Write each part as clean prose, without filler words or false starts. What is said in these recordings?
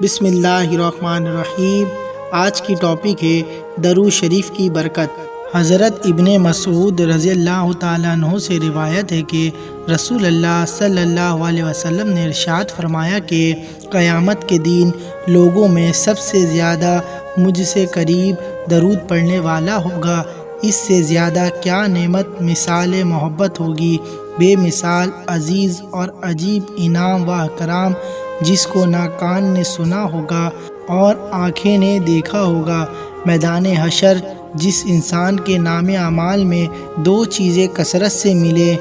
بسم اللہ الرحمن الرحیم۔ آج کی ٹاپک ہے درود شریف کی برکت۔ حضرت ابن مسعود رضی اللہ تعالیٰ عنہ سے روایت ہے کہ رسول اللہ صلی اللہ علیہ وسلم نے ارشاد فرمایا کہ قیامت کے دن لوگوں میں سب سے زیادہ مجھ سے قریب درود پڑھنے والا ہوگا۔ اس سے زیادہ کیا نعمت مثال محبت ہوگی۔ بے مثال عزیز اور عجیب انعام و اکرام جس کو نہ کان نے سنا ہوگا اور آنکھیں نے دیکھا ہوگا۔ میدان حشر جس انسان کے نام اعمال میں دو چیزیں کثرت سے ملے،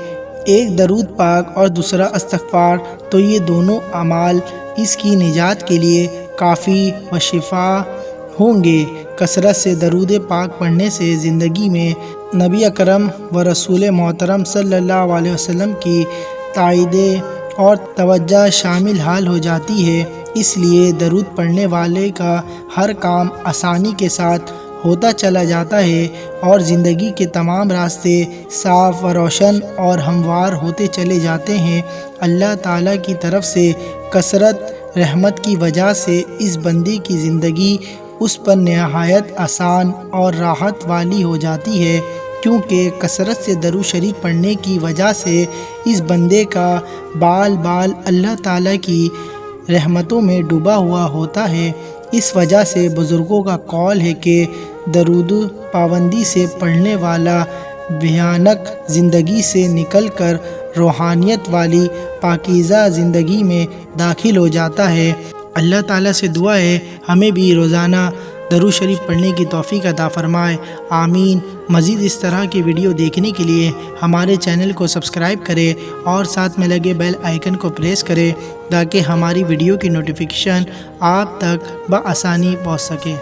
ایک درود پاک اور دوسرا استغفار، تو یہ دونوں اعمال اس کی نجات کے لیے کافی و شفا ہوں گے۔ کثرت سے درود پاک پڑھنے سے زندگی میں نبی اکرم و رسول محترم صلی اللہ علیہ وسلم کی تائید اور توجہ شامل حال ہو جاتی ہے۔ اس لیے درود پڑھنے والے کا ہر کام آسانی کے ساتھ ہوتا چلا جاتا ہے اور زندگی کے تمام راستے صاف و روشن اور ہموار ہوتے چلے جاتے ہیں۔ اللہ تعالیٰ کی طرف سے کثرت رحمت کی وجہ سے اس بندے کی زندگی اس پر نہایت آسان اور راحت والی ہو جاتی ہے، کیونکہ کثرت سے درود شریف پڑھنے کی وجہ سے اس بندے کا بال بال اللہ تعالیٰ کی رحمتوں میں ڈوبا ہوا ہوتا ہے۔ اس وجہ سے بزرگوں کا قول ہے کہ درود پابندی سے پڑھنے والا بھیانک زندگی سے نکل کر روحانیت والی پاکیزہ زندگی میں داخل ہو جاتا ہے۔ اللہ تعالیٰ سے دعا ہے ہمیں بھی روزانہ درود شریف پڑھنے کی توفیق عطا فرمائے، آمین۔ مزید اس طرح کی ویڈیو دیکھنے کے لیے ہمارے چینل کو سبسکرائب کرے اور ساتھ میں لگے بیل آئیکن کو پریس کرے تاکہ ہماری ویڈیو کی نوٹیفیکیشن آپ تک بآسانی پہنچ سکے۔